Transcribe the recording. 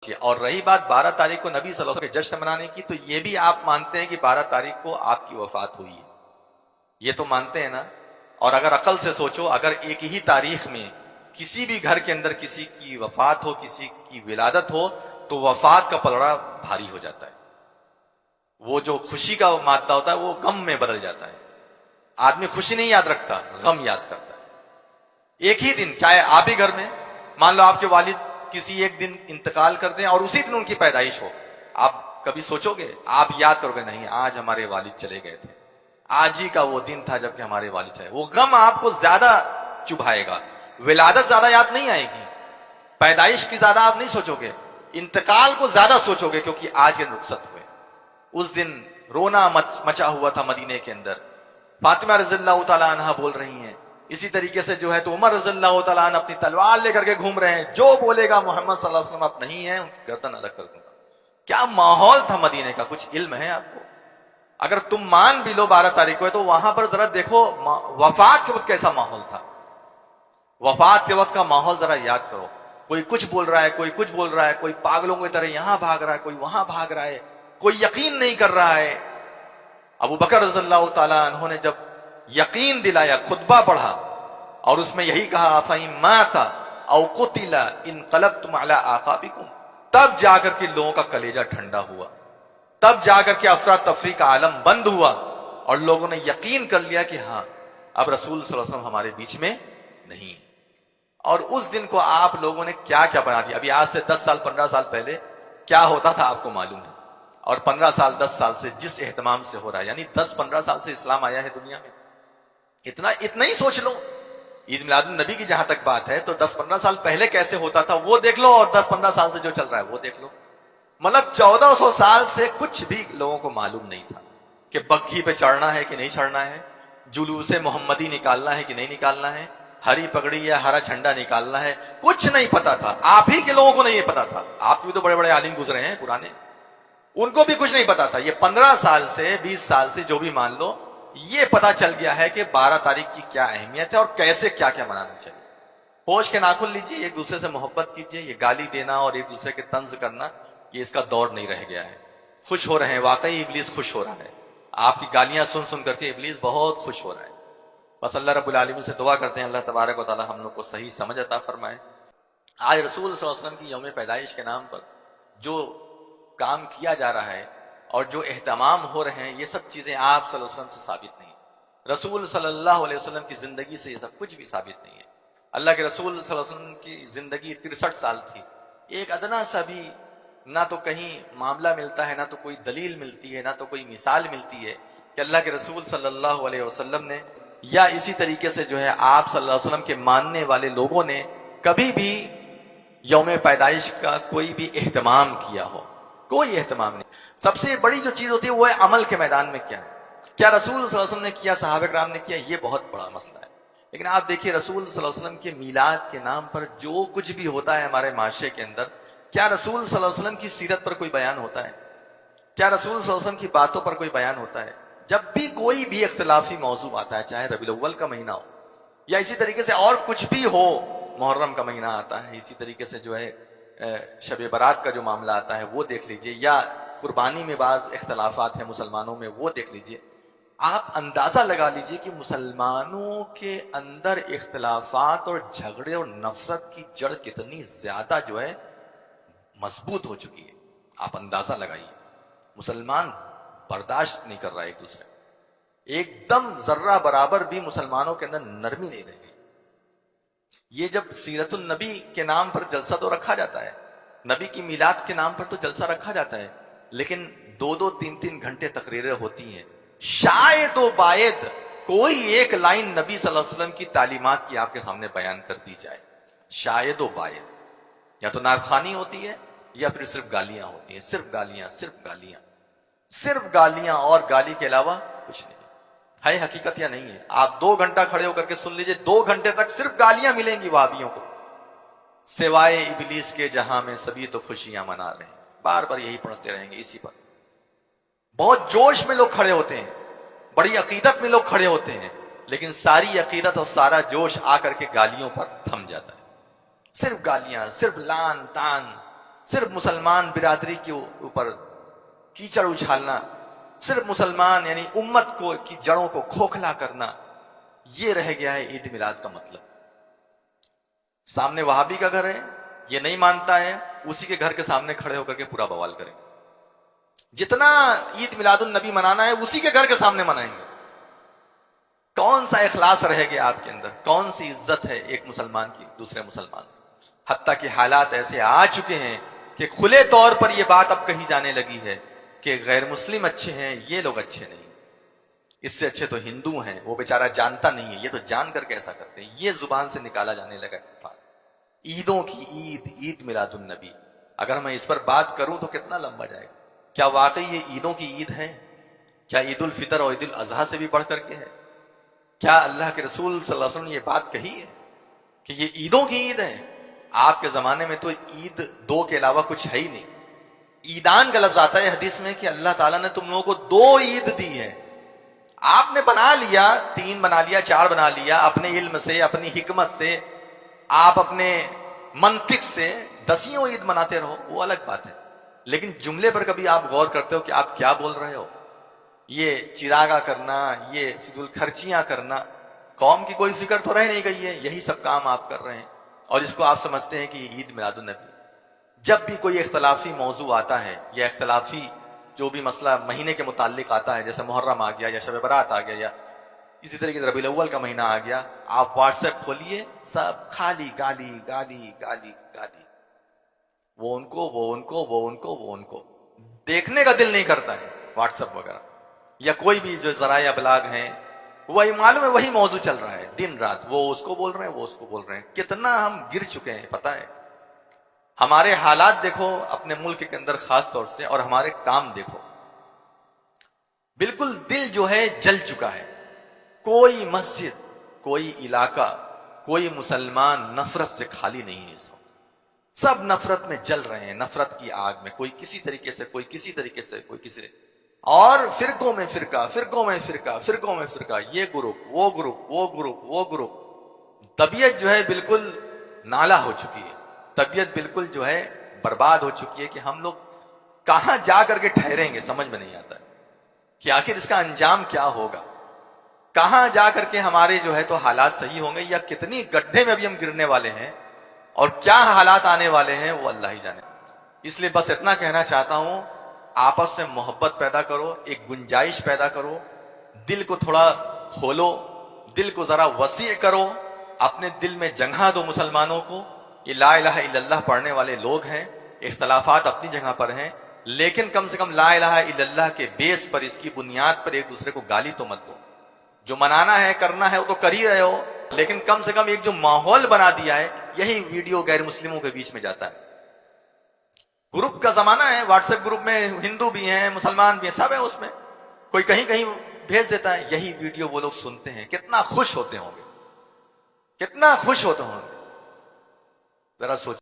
اور رہی بات 12 تاریخ کو نبی صلی اللہ علیہ وسلم کے جشن منانے کی، تو یہ بھی آپ مانتے ہیں کہ 12 تاریخ کو آپ کی وفات ہوئی ہے، یہ تو مانتے ہیں نا؟ اور اگر عقل سے سوچو، اگر ایک ہی تاریخ میں کسی بھی گھر کے اندر کسی کی وفات ہو، کسی کی ولادت ہو، تو وفات کا پلڑا بھاری ہو جاتا ہے، وہ جو خوشی کا مادہ ہوتا ہے وہ غم میں بدل جاتا ہے۔ آدمی خوشی نہیں یاد رکھتا، غم یاد کرتا ہے۔ ایک ہی دن، چاہے آپ ہی گھر میں مان لو آپ کے والد کسی ایک دن انتقال کر دیں اور اسی دن ان کی پیدائش ہو، آپ کبھی سوچو گے؟ آپ یاد کرو گے نہیں آج ہمارے والد چلے گئے تھے، آج ہی کا وہ دن تھا جب کہ ہمارے والد چلے۔ وہ غم آپ کو زیادہ چبھائے گا، ولادت زیادہ یاد نہیں آئے گی، پیدائش کی زیادہ آپ نہیں سوچو گے، انتقال کو زیادہ سوچو گے، کیونکہ آج کے رخصت ہوئے۔ اس دن رونا مچا ہوا تھا مدینے کے اندر، فاطمہ رضی اللہ تعالیٰ عنہ بول رہی ہیں، اسی طریقے سے جو ہے تو عمر رضی اللہ تعالیٰ عنہ اپنی تلوار لے کر کے گھوم رہے ہیں، جو بولے گا محمد صلی اللہ علیہ وسلم اب نہیں ہے ان کی گردن الگ کر دوں گا۔ کیا ماحول تھا مدینے کا، کچھ علم ہے آپ کو؟ اگر تم مان بھی لو 12 تاریخ کو ہے تو وہاں پر ذرا دیکھو وفات کے وقت کیسا ماحول تھا، وفات کے وقت کا ماحول ذرا یاد کرو۔ کوئی کچھ بول رہا ہے، کوئی کچھ بول رہا ہے، کوئی پاگلوں کی طرح یہاں بھاگ رہا ہے، کوئی وہاں بھاگ رہا ہے، کوئی یقین نہیں کر رہا ہے۔ ابو بکر رضی اللہ تعالیٰ عنہ نے جب یقین دلایا، خطبہ پڑھا اور اس میں یہی کہا فَإِن مَاتَ أَوْ قُتِلَ انقلبتم عَلَىٰ أَعْقَابِكُمْ، تب جا کر کے لوگوں کا کلیجہ ٹھنڈا ہوا، تب جا کر کے افراتفری کا عالم بند ہوا اور لوگوں نے یقین کر لیا کہ ہاں اب رسول صلی اللہ علیہ وسلم ہمارے بیچ میں نہیں ہے۔ اور اس دن کو آپ لوگوں نے کیا کیا بنا دیا۔ ابھی آج سے 10 سال 15 سال پہلے کیا ہوتا تھا آپ کو معلوم ہے، اور 15 سال 10 سال سے جس اہتمام سے ہو رہا ہے، یعنی 10-15 سال سے اسلام آیا ہے دنیا میں، اتنا ہی سوچ لو۔ عید میلاد النبی کی جہاں تک بات ہے تو 10-15 سال پہلے کیسے ہوتا تھا وہ دیکھ لو، اور 10-15 سال سے جو چل رہا ہے وہ دیکھ لو۔ مطلب 1400 سال سے کچھ بھی لوگوں کو معلوم نہیں تھا کہ بگھی پہ چڑھنا ہے کہ نہیں چڑھنا ہے، جلوس محمدی نکالنا ہے کہ نہیں نکالنا ہے، ہری پگڑی یا ہرا جھنڈا نکالنا ہے، کچھ نہیں پتا تھا۔ آپ ہی کے لوگوں کو نہیں پتا تھا، آپ بھی تو بڑے بڑے عالم گزرے ہیں پرانے، ان کو بھی کچھ نہیں پتا تھا۔ یہ 15 سال سے 20 سال سے جو بھی مان لو، یہ پتا چل گیا ہے کہ 12 تاریخ کی کیا اہمیت ہے اور کیسے کیا کیا منانا چاہیے۔ پوچھ کے ناخن لیجیے، ایک دوسرے سے محبت کیجیے، یہ گالی دینا اور ایک دوسرے کے طنز کرنا یہ اس کا دور نہیں رہ گیا ہے۔ خوش ہو رہے ہیں، واقعی ابلیس خوش ہو رہا ہے، آپ کی گالیاں سن سن کر کے ابلیس بہت خوش ہو رہا ہے۔ بس اللہ رب العالمین سے دعا کرتے ہیں اللہ تبارک و تعالی ہم لوگ کو صحیح سمجھ عطا فرمائے۔ آج رسول صلی اللہ علیہ وسلم کی یوم پیدائش کے نام پر جو کام کیا جا رہا ہے اور جو اہتمام ہو رہے ہیں، یہ سب چیزیں آپ صلی اللہ علیہ وسلم سے ثابت نہیں ہیں، رسول صلی اللہ علیہ وسلم کی زندگی سے یہ سب کچھ بھی ثابت نہیں ہے۔ اللہ کے رسول صلی اللہ علیہ وسلم کی زندگی 63 سال تھی، ایک ادنا سا بھی نہ تو کہیں معاملہ ملتا ہے، نہ تو کوئی دلیل ملتی ہے، نہ تو کوئی مثال ملتی ہے کہ اللہ کے رسول صلی اللہ علیہ وسلم نے یا اسی طریقے سے جو ہے آپ صلی اللہ علیہ وسلم کے ماننے والے لوگوں نے کبھی بھی یوم پیدائش کا کوئی بھی اہتمام کیا ہو، کوئی اہتمام نہیں۔ سب سے بڑی جو چیز ہوتی ہے وہ ہے عمل کے میدان میں کیا ہے، کیا رسول صلی اللہ علیہ وسلم نے کیا، صحابہ کرام نے کیا، یہ بہت بڑا مسئلہ ہے۔ لیکن آپ دیکھیے رسول صلی اللہ علیہ وسلم کے میلاد کے نام پر جو کچھ بھی ہوتا ہے ہمارے معاشرے کے اندر، کیا رسول صلی اللہ علیہ وسلم کی سیرت پر کوئی بیان ہوتا ہے؟ کیا رسول صلی اللہ علیہ وسلم کی باتوں پر کوئی بیان ہوتا ہے؟ جب بھی کوئی بھی اختلافی موضوع آتا ہے، چاہے ربیع الاول کا مہینہ ہو یا اسی طریقے سے اور کچھ بھی ہو، محرم کا مہینہ آتا ہے، اسی طریقے سے جو ہے شب برات کا جو معاملہ آتا ہے وہ دیکھ لیجئے، یا قربانی میں بعض اختلافات ہیں مسلمانوں میں وہ دیکھ لیجئے، آپ اندازہ لگا لیجئے کہ مسلمانوں کے اندر اختلافات اور جھگڑے اور نفرت کی جڑ کتنی زیادہ جو ہے مضبوط ہو چکی ہے۔ آپ اندازہ لگائیے، مسلمان برداشت نہیں کر رہا ایک دوسرے، ایک دم ذرہ برابر بھی مسلمانوں کے اندر نرمی نہیں رہی۔ یہ جب سیرت النبی کے نام پر جلسہ تو رکھا جاتا ہے، نبی کی میلاد کے نام پر تو جلسہ رکھا جاتا ہے، لیکن 2-2 3-3 گھنٹے تقریریں ہوتی ہیں، شاید و باید کوئی ایک لائن نبی صلی اللہ علیہ وسلم کی تعلیمات کی آپ کے سامنے بیان کر دی جائے، شاید و باید، یا تو نعرخوانی ہوتی ہے یا پھر صرف گالیاں ہوتی ہیں، صرف گالیاں، صرف گالیاں، صرف گالیاں اور گالی کے علاوہ کچھ نہیں ہے۔ حقیقت یا نہیں ہے؟ آپ 2 گھنٹہ کھڑے ہو کر کے سن لیجئے، 2 گھنٹے تک صرف گالیاں ملیں گی وہابیوں کو، سوائے ابلیس کے جہاں میں سبھی تو خوشیاں منا رہے ہیں، بار بار یہی پڑھتے رہیں گے اسی پر۔ بہت جوش میں لوگ کھڑے ہوتے ہیں، بڑی عقیدت میں لوگ کھڑے ہوتے ہیں، لیکن ساری عقیدت اور سارا جوش آ کر کے گالیوں پر تھم جاتا ہے، صرف گالیاں، صرف لان تان، صرف مسلمان برادری کے اوپر کیچڑ اچھالنا، صرف مسلمان یعنی امت کو کی جڑوں کو کھوکھلا کرنا، یہ رہ گیا ہے عید میلاد کا مطلب۔ سامنے وہابی کا گھر ہے، یہ نہیں مانتا ہے، اسی کے گھر کے سامنے کھڑے ہو کر کے پورا بوال کریں۔ جتنا عید میلاد النبی منانا ہے اسی کے گھر کے سامنے منائیں گے۔ کون سا اخلاص رہ گیا آپ کے اندر؟ کون سی عزت ہے ایک مسلمان کی دوسرے مسلمان سے؟ حتیٰ کہ حالات ایسے آ چکے ہیں کہ کھلے طور پر یہ بات اب کہی جانے لگی ہے کہ غیر مسلم اچھے ہیں، یہ لوگ اچھے نہیں، اس سے اچھے تو ہندو ہیں، وہ بیچارہ جانتا نہیں ہے، یہ تو جان کر کے ایسا کرتے ہیں، یہ زبان سے نکالا جانے لگا الفاظ۔ عیدوں کی عید، عید میلاد النبی، اگر میں اس پر بات کروں تو کتنا لمبا جائے گا۔ کیا واقعی یہ عیدوں کی عید ہے؟ کیا عید الفطر اور عید الاضحیٰ سے بھی بڑھ کر کے ہے؟ کیا اللہ کے رسول صلی اللہ علیہ وسلم نے یہ بات کہی ہے کہ یہ عیدوں کی عید ہے؟ آپ کے زمانے میں تو عید دو کے علاوہ کچھ ہے ہی نہیں۔ عیدان کا لفظ آتا ہے حدیث میں کہ اللہ تعالیٰ نے تم لوگوں کو 2 عید دی ہے، آپ نے بنا لیا، 3 بنا لیا، 4 بنا لیا، اپنے علم سے، اپنی حکمت سے، آپ اپنے منطق سے 10 عید مناتے رہو، وہ الگ بات ہے، لیکن جملے پر کبھی آپ غور کرتے ہو کہ آپ کیا بول رہے ہو؟ یہ چراغا کرنا، یہ فضول خرچیاں کرنا، قوم کی کوئی فکر تو رہ نہیں گئی ہے، یہی سب کام آپ کر رہے ہیں، اور اس کو آپ سمجھتے ہیں کہ عید میلاد النبی۔ جب بھی کوئی اختلافی موضوع آتا ہے یا اختلافی جو بھی مسئلہ مہینے کے متعلق آتا ہے، جیسے محرم آ گیا یا شب برات آ گیا یا اسی طریقے سے ربیع الاول کا مہینہ آ گیا، آپ واٹس ایپ کھولیے، سب خالی گالی گالی گالی گالی، وہ ان کو، وہ ان کو، وہ ان کو، وہ ان کو، دیکھنے کا دل نہیں کرتا ہے واٹس ایپ وغیرہ یا کوئی بھی جو ذرائع ابلاغ ہیں، وہی معلوم ہے وہی موضوع چل رہا ہے دن رات، وہ اس کو بول رہے ہیں، وہ اس کو بول رہے ہیں۔ کتنا ہم گر چکے ہیں پتہ ہے؟ ہمارے حالات دیکھو اپنے ملک کے اندر خاص طور سے، اور ہمارے کام دیکھو، بالکل دل جو ہے جل چکا ہے۔ کوئی مسجد، کوئی علاقہ، کوئی مسلمان نفرت سے خالی نہیں ہے اس وقت، سب نفرت میں جل رہے ہیں، نفرت کی آگ میں، کوئی کسی طریقے سے، کوئی کسی طریقے سے، کوئی کسی، اور فرقوں میں فرقہ، فرقوں میں فرقہ، فرقوں میں فرقہ، یہ گروپ، وہ گروپ، وہ گروپ، وہ گروپ، طبیعت جو ہے بالکل نالا ہو چکی ہے، طبیعت بالکل جو ہے برباد ہو چکی ہے کہ ہم لوگ کہاں جا کر کے ٹھہریں گے، سمجھ میں نہیں آتا ہے کہ آخر اس کا انجام کیا ہوگا، کہاں جا کر کے ہمارے جو ہے تو حالات صحیح ہوں گے، یا کتنی گڈھے میں ابھی ہم گرنے والے ہیں، اور کیا حالات آنے والے ہیں وہ اللہ ہی جانے۔ اس لیے بس اتنا کہنا چاہتا ہوں، آپس میں محبت پیدا کرو، ایک گنجائش پیدا کرو، دل کو تھوڑا کھولو، دل کو ذرا وسیع کرو، اپنے دل میں جگہ دو مسلمانوں کو۔ یہ لا الہ الا اللہ پڑھنے والے لوگ ہیں، اختلافات اپنی جگہ پر ہیں، لیکن کم سے کم لا الہ الا اللہ کے بیس پر، اس کی بنیاد پر ایک دوسرے کو گالی تو مت دو۔ جو منانا ہے، کرنا ہے، وہ تو کر ہی رہے ہو، لیکن کم سے کم ایک جو ماحول بنا دیا ہے، یہی ویڈیو غیر مسلموں کے بیچ میں جاتا ہے۔ گروپ کا زمانہ ہے، واٹس ایپ گروپ میں ہندو بھی ہیں، مسلمان بھی ہیں، سب ہے اس میں، کوئی کہیں کہیں بھیج دیتا ہے، یہی ویڈیو وہ لوگ سنتے ہیں، کتنا خوش ہوتے ہوں گے، کتنا خوش ہوتے ہوں گے، ذرا سوچ۔